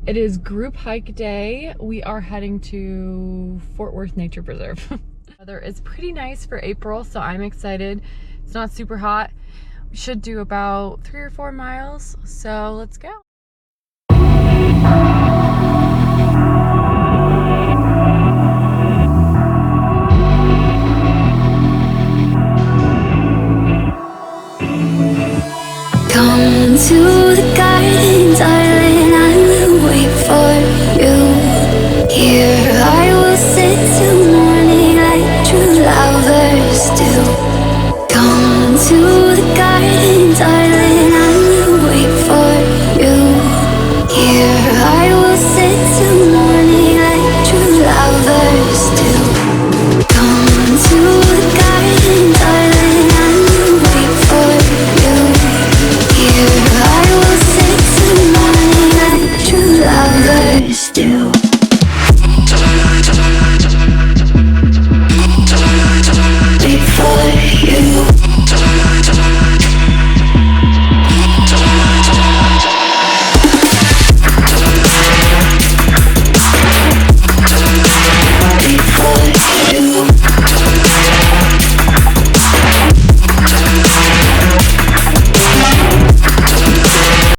It is group hike day. We are heading to Fort Worth Nature Preserve. Weather is pretty nice for April, so I'm excited. It's not super hot. We should do about 3 or 4 miles, so let's go. Come to